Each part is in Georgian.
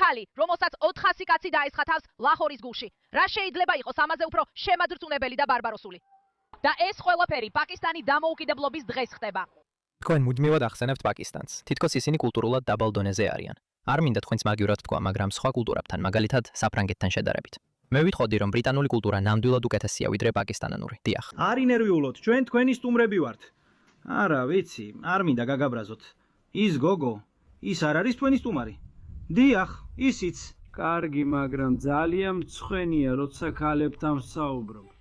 ქალი, რომელსაც 400 კაცი დაესხა თავს ლაჰორის გულში. რა შეიძლება იყოს ამაზე უფრო შემაძრწუნებელი და ბარბაროსული? და ეს ყველაფერი პაკისტანი დამოუკიდებლობის დღეს ხდება. თქვენ მუდმივად ახსენებთ პაკისტანს. თითქოს ისინი კულტურულად დაბალ დონეზე არიან. არ მინდა თქვენს მაგივრად თქვა, მაგრამ სხვა კულტურებთან, მაგალითად, საფრანგეთთან შედარებით. მე ვიტყოდი, რომ ბრიტანული კულტურა ნამდვილად უკეთესია ვიდრე პაკისტანური. დიახ. არ ინერვიულოთ, ჩვენ თქვენი სტუმრები ვართ. არა, ვიცი, არ მინდა გაგაბრაზოთ. ის გოგო, ის არ არის თქვენი სტუმარი. დიახ, ისიც. კარგი, მაგრამ ძალიან მწვენია, როცა ქალებთან ვსაუბრობ.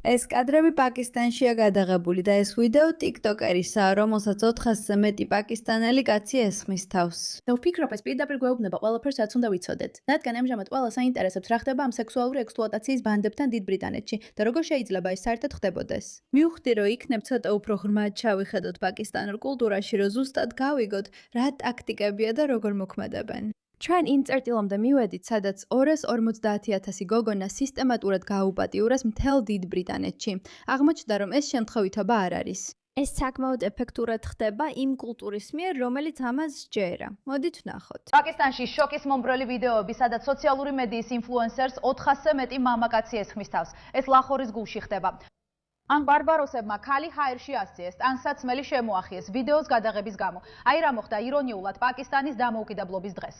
ეს კადრები პაკისტანშია გადაღებული და ეს ვიდეო ტიკტოკერისაა, რომელსაც 400-ზე მეტი პაკისტანელი კაცი ესხმის თავს. და ვფიქრობ, ეს პირდაპირ გვეუბნება ყველაფერს, რაც უნდა ვიცოდეთ. რადგან ამჟამად ყველას აინტერესებს რა ხდება ამ სექსუალური ექსპლუატაციის ბანდებთან დიდ ბრიტანეთში და როგორ შეიძლება ის საერთოდ ხდებოდეს. მივხვდი, რომ იქნებ ცოტა უფრო ღრმად ჩავიხედოთ პაკისტანურ კულტურაში, რომ ზუსტად გავიგოთ, რა ტაქტიკებია და როგორ მოქმედებენ. ჩვენ იმ წერტილამდე მივედით, სადაც 250,000 გოგონა სისტემატურად გააუპატიურეს მთელ დიდ ბრიტანეთში. აღმოჩნდა, რომ ეს შემთხვევითობა არ არის. ეს საკმაოდ ეფექტურად ხდება იმ კულტურის მიერ, რომელიც ამას სჯერა. მოდით ვნახოთ. პაკისტანში შოკის მომბრელი ვიდეოები, სადაც სოციალური მედიის ინფლუენსერს 400-ზე მეტი მამაკაცი ესხმის თავს. ეს ლაჰორის გულში ხდება. ან ბარბაროსებმა ქალი ჰაერში ასწიეს, ან საცმელი შემოახიეს ვიდეოს გადაღების გამო. აი რა მოხდა ირონიულად პაკისტანის დამოუკიდებლობის დღეს.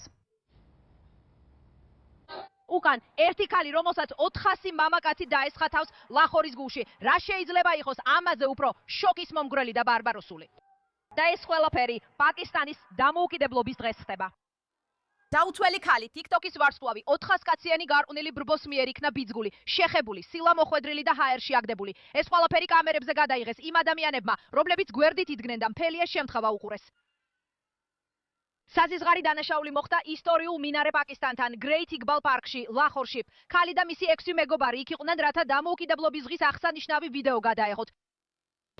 უკან ერთი ქალი, რომელსაც 400 მამაკაცი დაესხა თავს ლაჰორის გულში. რა შეიძლება იყოს ამაზე უფრო შოკის მომგვრელი და ბარბაროსული? და ეს ყველაფერი პაკისტანის დამოუკიდებლობის დღეს ხდება. დაუცველი ქალი, TikTok-ის ვარსკვლავი, 400 კაციანი გარყვნილი ბრბოს მიერ იქნა ბიძგული, შეხებული, სილა მოხვედრილი და ჰაერში აგდებული. ეს ყველაფერი კამერებზე გადაიღეს იმ ადამიანებმა, რომლებიც გვერდით იდგნენ და მთელია შემთხვევა უყურეს. საზიზღარი დანაშაული მოხდა ისტორიულ მინარე პაკისტანთან, Great Iqbal პარკში, ლაჰორში. ქალი და მისი 6 მეგობარი იქ იყვნენ, რათა დამოუკიდებლობის დღის აღსანიშნავი ვიდეო გადაეღოთ.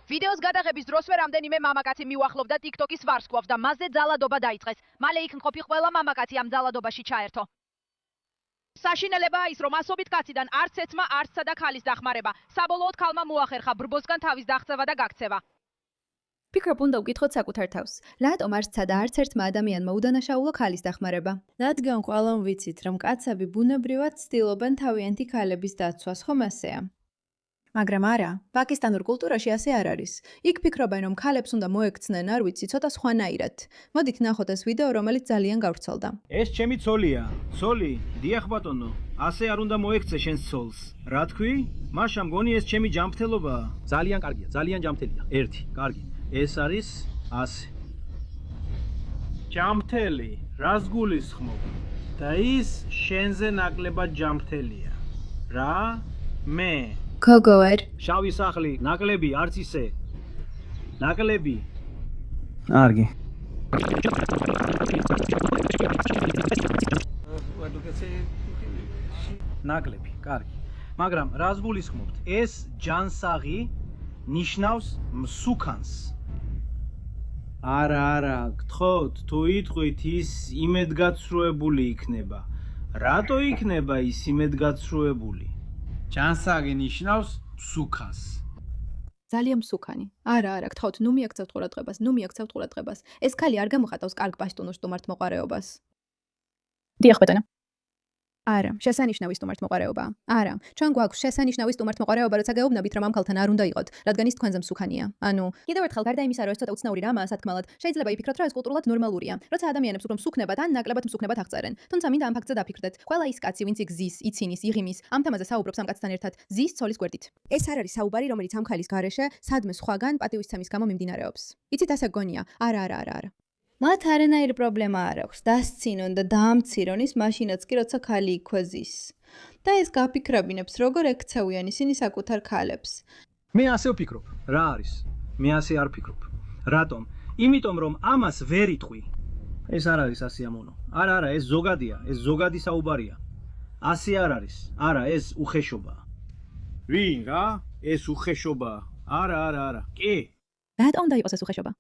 ვიდეოს გადაღების დროსვე რამდენიმე მამაკაცი მიუახლოვდა TikTok-ის ვარსკვლავს და მასზე ძალადობა დაიწყეს. მალე იქ მყოფი ყველა მამაკაცი ამ ძალადობაში ჩაერთო. საშინელებაა ის, რომ ასობით კაციდან არც ერთმა არ სცადა ქალის დახმარება. საბოლოოდ ქალმა მოახერხა ბრბოსგან თავის დაღწევა და გაქცევა. ფიქრობ, უნდა ვკითხოთ საკუთარ თავს. რატომ არ სცადა არც ერთმა ადამიანმა უდანაშაულო ქალის დახმარება? რადგან ყველამ ვიცით, რომ კაცები ბუნებრივად ცდილობენ თავიანთი ქალების დაცვას, ხომ ასეა? მაგრამ არა, პაკისტანურ კულტურაში ასე არ არის. იქ ფიქრობენ, რომ ქალებს უნდა მოექცნენ, არ ვიცი, ცოტა სხვანაირად. მოდით ნახოთ ეს ვიდეო, რომელიც ძალიან გავრცელდა. ეს ჩემი ცოლია. ცოლი, დიახ ბატონო, ასე არ უნდა მოექცე შენს ცოლს. რა თქვი? მაშა მგონი ეს ჩემი ჯანმრთელობაა. ძალიან კარგია, ძალიან ჯანმრთელია. 1, კარგი. ეს არის 100. ჯამთელი, რას გულისხმობ? და ის შენზე ნაკლებად ჯამთელია. რა? მე. გოგოერ. შავი სახლი, ნაკლები, არც ისე. ნაკლები. კარგი. ნაკლები, კარგი. მაგრამ რას გულისხმობთ? ეს ჯანსაღი ნიშნავს მსუქანს. არა, გთხოვთ, თუ იტყვით ის იმედგაცრუებული იქნება. რატო იქნება ის იმედგაცრუებული? ჯანსაღი ნიშნავს მსუქანს. ძალიან მსუქანი. არა, გთხოვთ, ნუ მიაქცევთ ყურადღებას. ეს ქალი არ გამოხატავს კარგ პაშტუნურ სტუმართმოყვარეობას. დიახ, ბატონო. არა, შესანიშნავი სტუმართმოყვარეობა. არა, ჩვენ გვაქვს შესანიშნავი სტუმართმოყვარეობა, როცა გეუბნებით, რომ ამ ქალთან არ უნდა იყოთ, რადგან ის თქვენზე მსუქანია. ანუ, კიდევ ერთხელ გარდა იმისა, რომ ეს ცოტა უცნაური რამაა სათქმელად, შეიძლება იფიქროთ, რომ ეს კულტურულად ნორმალურია. როცა ადამიანებს უფრო მსუქნებად ან ნაკლებად მსუქნებად აღწერენ. თუმცა მინდა ამ ფაქტზე დაფიქრდეთ. ყველა ის კაცი, ვინც იგზის, იცინის, იღიმის, ამ თემაზე საუბრობს ამ კაცთან ერთად, ზის ცოლის გვერდით. ეს არ არის საუბარი, რომელიც ამ ქალის გარეშე სადმე სხვაგან პატივისცემის გამო მიმდინარეობს. იცით, ასე გონია. არა. მათ არანაირი პრობლემა არ აქვს. დასცინონ და დაამცირონ ის მაშინაც კი, როცა ქალი იქვეზის. და ეს გაფიქრებინებს, როგორ ექცევიან ისინი საკუთარ ქალებს. მე ასე ვფიქრობ. რა არის? მე ასე არ ფიქრობ. რატომ? იმიტომ რომ ამას ვერ იტყვი. ეს არ არის ასე ამონო. არა, ეს ზოგადია, ეს ზოგადი საუბარია. ასე არ არის. არა, ეს უხეშობაა. ვინ რა? ეს უხეშობაა. არა. კი. რატომ უნდა იყოს ეს უხეშობა?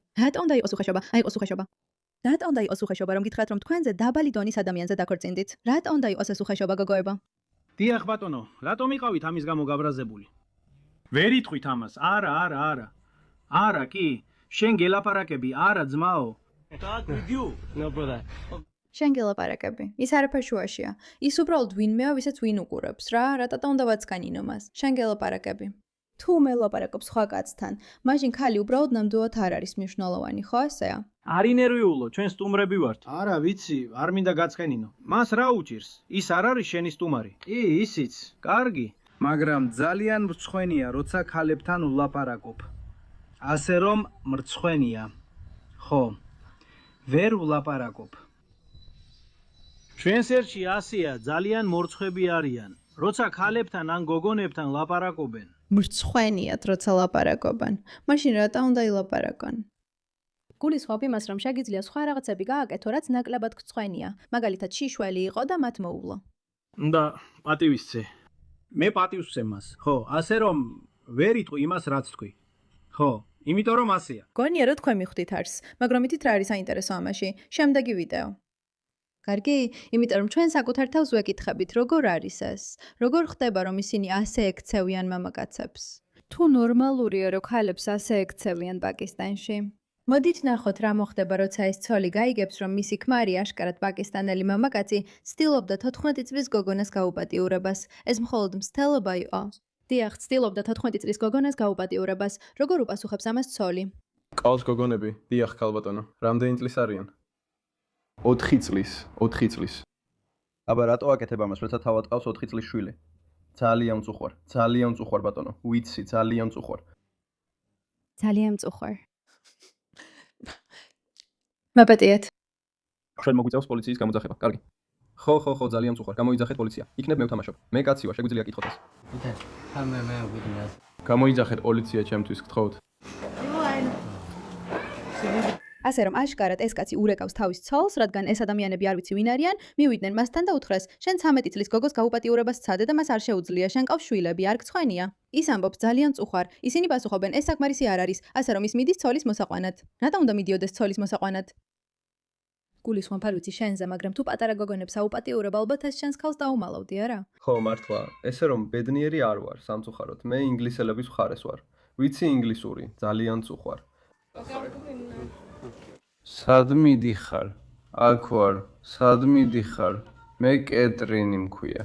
რატომ უნდა იყოს უხეშობა, რომ გითხრათ, რომ თქვენზე დაბალი დონის ადამიანზე დაქორწინდით? რატომ უნდა იყოს ეს უხეშობა, გოგოებო? დიახ ბატონო, რატომ იყავით ამის გამო გაბრაზებული? ვერ იტყვით ამას. არა. არა, კი. შენ გელაპარაკები, არა ძმაო. Talk with you. No brother. შენ გელაპარაკები. ის არაფერ შუაშია. ის უბრალოდ ვინმეა, ვისაც ვინ უყურებს რა, რატატა უნდა ვაცკანინო მას. შენ გელაპარაკები. თუ მე ლაპარაკობ სხვა კაცთან, მაშინ ქალი უბრალოდ ნამდვილად არ არის მნიშვნელოვანი, ხო ასეა? არ ინერვიულო, ჩვენ სტუმრები ვართ. არა, ვიცი, არ მინდა გაცხენინო. მას რა უჭირს? ის არ არის შენი სტუმარი. კი, ისიც. კარგი. მაგრამ ძალიან მრცხვენია, როცა ქალებთან ვლაპარაკობ. ასე რომ მრცხვენია. ხო. ვერ ვლაპარაკობ. ჩვენს ერთში ასეა, ძალიან მორცხვები არიან. როცა ქალებთან ან გოგონებთან ლაპარაკობენ. მრცხვენიათ, როცა ლაპარაკობენ. მაშინ რატა უნდა ილაპარაკონ? გულისხმობ იმას, რომ შეგიძლია სხვა რაღაცები გააკეთო, რაც ნაკლებად გწხვენია. მაგალითად, შიშველი იყო და მათ მოუვლა. და პატივისცე. მე პატივს ვცემ მას. ხო, ასე რომ ვერ იტყვი იმას, რაც თქვი. ხო, იმიტომ რომ ასეა. გონია რომ თქვენ მიხვდით არს, მაგრამ ითით რა არის საინტერესო ამაში? შემდეგი ვიდეო. კარგი, იმიტომ რომ ჩვენ საკუთარ თავს ვეკითხებით, როგორ არის ეს? როგორ ხდება, რომ ისინი ასე ექცევიან მამაკაცებს? თუ ნორმალურია, რომ ქალებს ასე ექცევიან პაკისტანში? მოდით ნახოთ რა მოხდება, როცა ეს ცოლი გაიგებს, რომ მისი ქმარი აშკარად პაკისტანელი მამაკაცი ცდილობდა 14 წლის გოგონას გაუპატიურებას. ეს მხოლოდ მცდელობა იყო. დიახ, ცდილობდა 14 წლის გოგონას გაუპატიურებას. როგორ უპასუხებს ამას ცოლი? ყავს გოგონები, დიახ, ქალბატონო. რამდენი წლის არიან? 4 წლის, 4 წლის. აბა რატო აკეთებ ამას, როცა თავად ყავს 4 წლის შვილი? ძალიან მწუხვარ ბატონო. ვიცი, ძალიან მწუხვარ. ძალიან მწუხვარ. მაპატიეთ. ჩვენ მოგვიწევს პოლიციის გამოძახება. კარგი. ხო, ძალიან მწუხვარ. გამოიძახეთ პოლიცია. იქნებ მე ვთამაშობ. მე კაცი ვარ, შეგვიძლია გითხოთ ეს. გამოიძახეთ პოლიცია ჩემთვის, გთხოვთ. ასე რომ აშკარად ეს კაცი ურეკავს თავის ცოლს, რადგან ეს ადამიანები არ ვიცი ვინ არიან, მივიდნენ მასთან და უთხრეს: "შენ 13 წლის გოგოს გაუპატიურებას სცადე და მას არ შეუძლია, შენ ყავს შვილები, არ გწხვენია?" ის ამბობს ძალიან მწუხვარ. ისინი პასუხობენ: "ეს საკმარისი არ არის, ასე რომ ის მიდის ცოლის მოსაყვანად." რატომ უნდა მიდიოდეს ცოლის მოსაყვანად? გულისხმობ არ ვიცი შენზე, მაგრამ თუ პატარა გოგონებს აუპატიურებ, ალბათ ეს შენს ქალს დაუმალავდი, არა? ხო, მართლა. ესე რომ ბედნიერი არ ვარ, სამწუხაროდ. მე ინგლისელების მხარეს ვარ. ვიცი ინგლისური, ძალიან მწუხვარ. სად მიდიხარ? აქ ვარ. სად მიდიხარ? მე კეტრინი მქვია.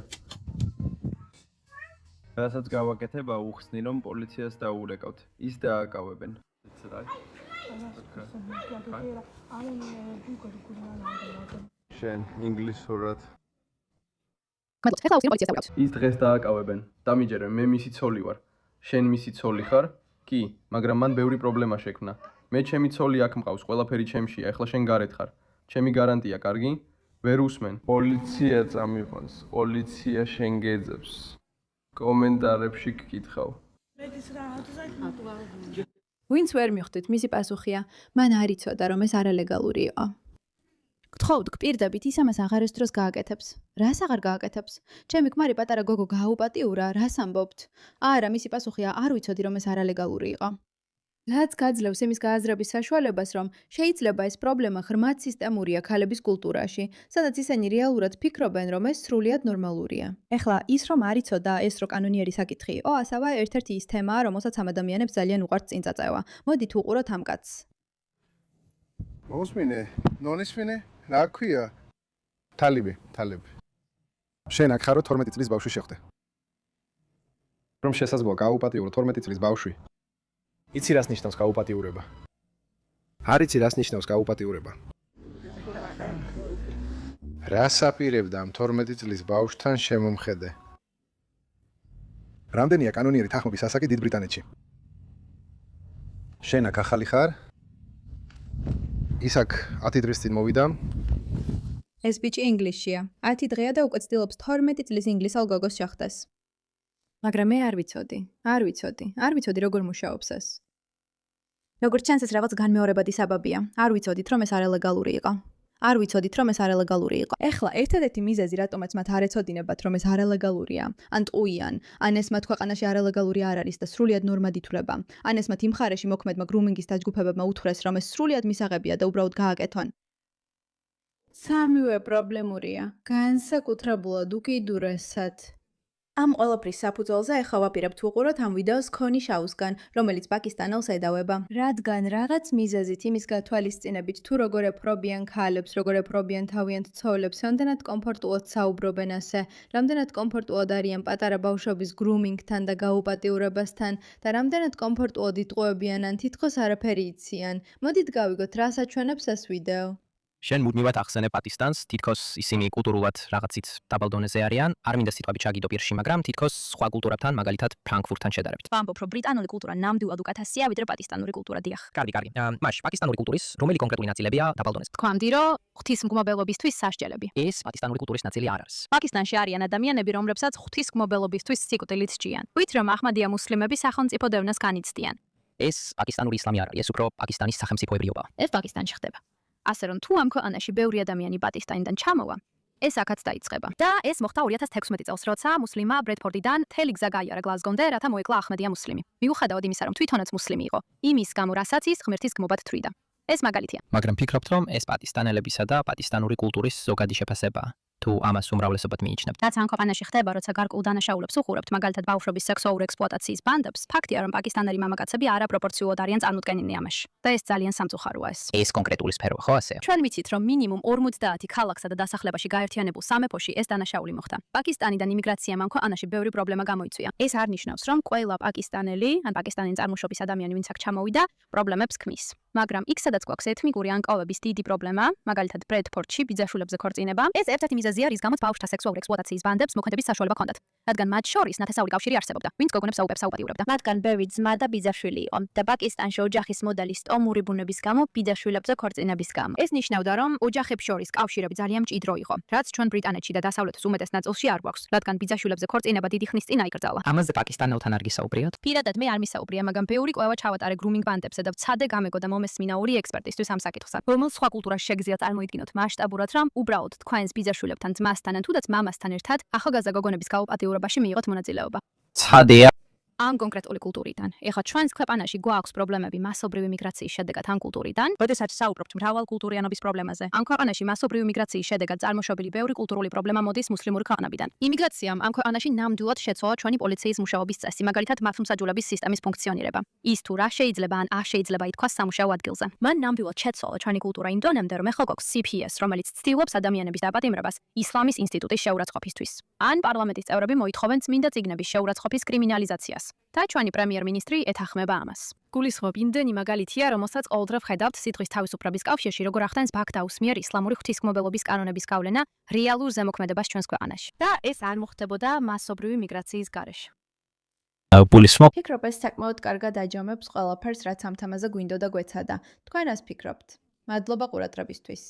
რასაც გავაკეთებ, აუხსნი რომ პოლიციას დაურეკავთ. ის დააკავებენ. შენ ინგლისურად. ის დღეს დააკავებენ. დამიჯერე, მე მისი ცოლი ვარ. შენ მისი ცოლი ხარ? კი, მაგრამ მან ბევრი პრობლემა შექმნა. მე ჩემი ცოლი აქ მყავს, ყველაფერი ჩემშია, ეხლა შენ გარეთ ხარ. ჩემი გარანტია, კარგი? ვერ უსმენ. პოლიცია წამიყვანს. პოლიცია შენ გეძებს. კომენტარებში გკითხავ. ვინც ვერ მიხვდით, მისი პასუხია: "მან არ იცოდა, რომ ეს არალეგალური იყო." გთხოვთ, გპირდებით, ის ამას აღარასდროს გააკეთებს. რას აღარ გააკეთებს? ჩემი ქმარი პატარა გოგო გააუპატიურა, რას ამბობთ? არა, მისი პასუხია: "არ ვიცოდი, რომ ეს არალეგალური იყო." რაც გაძლევს იმის გააზრების საშუალებას, რომ შეიძლება ეს პრობლემა ღრმად სისტემურია ქალების კულტურაში, სადაც ისინი რეალურად ფიქრობენ, რომ ეს სრულიად ნორმალურია. ეხლა ის რომ არ იცოდა ეს რო კანონიერი საკითხი იყო, ასავა ერთ-ერთი ის თემაა, რომელსაც ამ ადამიანებს ძალიან უყვართ წინ წაწევა. მოდით უყუროთ ამ კაცს. მოსმინე, ნონიშმინე, რა ქვია? თალიბი. შენ აქ ხარო 12 წლის ბავშვი შეხვდე. რომ შესაძლოა გააუპატიურო 12 წლის ბავშვი. იცი რას ნიშნავს გაუპატიურება? არ იცი რას ნიშნავს გაუპატიურება? რას აპირებდა ამ 12 წლის ბავშვთან შემომხედე? რამდენია კანონიერი თანხმობის ასაკი დიდ ბრიტანეთში? შენ აქ ახალი ხარ? ის აქ 10 დღის წინ მოვიდა. ეს ბიჭი ინგლისშია. 10 დღეა და უკვე ცდილობს 12 წლის ინგლისელ გოგოს შეხვდეს. მაგრამ მე არ ვიცოდი როგორ მუშაობს ეს. როგორც ჩანს ეს რაღაც განმეორებადი საბაბია. არ ვიცოდით რომ ეს არალეგალური იყო. ეხლა ერთადერთი მიზეზი რატომაც მათ არ ეცოდინებათ რომ ეს არალეგალურია, ან ტყუიან, ან ეს მათ ქვეყანაში არალეგალური არ არის და სრულიად ნორმად ითვლება. ან ეს მათ იმ მხარეში მოქმედმა გრუმინგის დაჯგუფებებმა უთხრეს რომ ეს სრულიად მისაღებია და უბრალოდ გააკეთონ. სამივე პრობლემურია, განსაკუთრებულად უკიდურესად. ამ ყველაფრის საფუძველზე ახლა ვაპირებთ ვუყუროთ ამ ვიდეოს ქონი შაუსგან, რომელიც პაკისტანელს ედავება. რადგან რაღაც მიზეზით იმის გათვალისწინებით თუ როგორ ეპრობიან ქალებს, როგორ ეპრობიან თავიანთ ცოლებს, რამდენად კომფორტულად საუბრობენ ასე, რამდენად კომფორტულად არიან პატარა ბავშვების გრუმინგთან და გაუპატიურებასთან და რამდენად კომფორტულად იტყუებიან ან თითქოს არაფერი იციან. მოდით გავიგოთ, რას აჩვენებს ეს ვიდეო. შენ მუდმივად ახსენებ პაკისტანს, თითქოს ისინი კულტურულად რაღაცით დაბალ დონეზე არიან, არ მინდა სიტყვები ჩაგიდო პირში, მაგრამ თითქოს სხვა კულტურებთან, მაგალითად ფრანკფურტთან შედარებით. ვამბობ, რომ ბრიტანული კულტურა ნამდვილად უკეთესია, ვიდრე პაკისტანური კულტურა, დიახ. კარგი. მაშ პაკისტანური კულტურის რომელი კონკრეტული ნაწილებია დაბალ დონეზე? თქვამდი, რომ ღვთისმგმობელობისთვის სასჯელები. ეს პაკისტანური კულტურის ნაწილი არ არის. პაკისტანში არიან ადამიანები, რომლებსაც ღვთისმგმობელობისთვის სიკვდილით სჭიან. ვით რომ ახმადია მუსლიმები სახელმწიფო დევნას განიცდიან. ეს პაკისტანური ისლამი არ არის, ეს უფრო პაკისტანის სახელმწიფოებრიობაა. ეს პაკისტანში ხდება. ასე რომ თუ ამ ქვეყანაში ბევრი ადამიანი პაკისტანიდან ჩამოვა, ეს აქაც დაიწყება. და ეს მოხდა 2016 წელს, როცა მუსლიმმა ბრედფორდიდან მთელი გზა გაიარა გლაზგომდე, რათა მოეკლა ახმადია მუსლიმი. მიუხედავად იმისა, რომ თვითონაც მუსლიმი იყო, იმის გამო, რასაც ის ღმერთის გმობად თვლიდა. ეს მაგალითია. მაგრამ ფიქრობთ, რომ ეს პაკისტანელებისა და პაკისტანური კულტურის ზოგადი შეფასებაა? თუ ამას უმრავლესობად მიიჩნევთ. რაც ამ ქვეყანაში ხდება, როცა გარკვეულ დანაშაულებს უყურებთ, მაგალითად ბავშვების სექსუალური ექსპლუატაციის ბანდებს, ფაქტია, რომ პაკისტანელი მამაკაცები არაპროპორციულად არიან წარმოდგენილნი ამაში. და ეს ძალიან სამწუხაროა ეს. ეს კონკრეტული სფეროა, ხო ასე? ჩვენ ვიცით, რომ მინიმუმ 50 ქალაქსა და დასახლებაში გაერთიანებულ სამეფოში ეს დანაშაული მოხდა. პაკისტანიდან იმიგრაციამ ამ ქვეყანაში ბევრი პრობლემა გამოიწვია. ეს არ ნიშნავს, რომ ყველა პაკისტანელი, ან პაკისტანელი წარმოშობის ადამიანი, ვინც აქ ჩამოვიდა, პრობლემებს ქმნის. მაგრამ იქ სადაც გვაქვს ეთნიკური ანკავების დიდი პრობლემა, მაგალითად ბრედფორდში ბიძაშვილებზე ქორწინება, ეს ერთ-ერთი მიზეზია, რის გამოც ბავშვთა სექსუალური ექსპლუატაციის ბანდებს მოქმედების საშუალება ჰქონდათ. რადგან მათ შორის ნათესაური კავშირი არსებობდა, ვინც გოგონებს საუბრებს საუპატიურებდა. მათგან ბევრი ძმა და ბიძაშვილი იყო და პაკისტანში ოჯახის მოდელის ტომური ბუნების გამო ბიძაშვილებზე ქორწინების გამო. ეს ნიშნავდა, რომ ოჯახებს შორის კავშირები ძალიან მჭიდრო იყო, რაც ჩვენ ბრიტანეთში და დასავლეთის უმეტეს ნაწილში არ გვაქვს, რადგან ბიძაშვილებზე ქორწინება დიდი ხნის წინ აიკრძალა. ამაზე პაკისტანელთან არ გისაუბრიათ? პირადად მე არ მისაუბრია, მაგრამ ბევრი კვლევა ჩავატარე გრუმინგ ბანდებსა და ვცადე გამეგო და მომესმინა ორი ექსპერტისთვის ამ საკითხზე. რომელ სხვა კულტურაში შეგიძლიათ წარმოიდგინოთ მასშტაბურად, რომ უბრალოდ თქვენს ბიძაშვილებთან ძმასთან ან თუნდაც მამასთან ერთად ახალგაზრდა გოგონების გაუპატიურებაში მიიღოთ მონაწილეობა. ცხადია. ამ კონკრეტული კულტურიდან. ეხლა ჩვენს ქვეყანაში გვაქვს პრობლემები მასობრივი მიგრაციის შედეგად ამ კულტურიდან. როდესაც საუბრობთ მრავალკულტურიანობის პრობლემაზე, ამ ქვეყანაში მასობრივი მიგრაციის შედეგად წარმოშობილი ბევრი კულტურული პრობლემა მოდის მუსლიმური ქვეყნებიდან. იმიგრაციამ ამ ქვეყანაში ნამდვილად შეცვალა ჩვენი პოლიციის მუშაობის წესი, მაგალითად მართლმსაჯულების სისტემის ფუნქციონირება. ის თუ რა შეიძლება ან არ შეიძლება ითქვას სამუშაო ადგილზე. მან ნამდვილად შეცვალა ჩვენი კულტურა იმ დონემდე, რომ ეხლა გვაქვს CPS, რომელიც ცდილობს ადამიანების დაპატიმრებას ისლამის ინსტიტუტის შეურაცხყოფისთვის. ან პარლამენტის წევრები მოითხოვენ წმინდა წიგნების შეურაცხყოფის კრიმინალიზაციას. და ჩვენი პრემიერ-მინისტრი ეთანხმება ამას. გულისხმობ იმდენი მაგალითია, რომელსაც ყოველდღე ვხედავთ სიტყვის თავისუფლების კავშირში, როგორ ახდენს ბაქთაუს მიერ ისლამური ღვთისმგმობელობის კანონების გავლენა რეალურ ზემოქმედებას ჩვენს ქვეყანაში. და ეს არ მოხდებოდა მასობრივი მიგრაციის გარეშე. გულისხმობ. ფიქრობ, ეს საკმაოდ კარგად აჯამებს ყველაფერს, რაც ამ თემაზე გვინდოდა გვეცადა. თქვენ რას ფიქრობთ? მადლობა ყურადღებისთვის.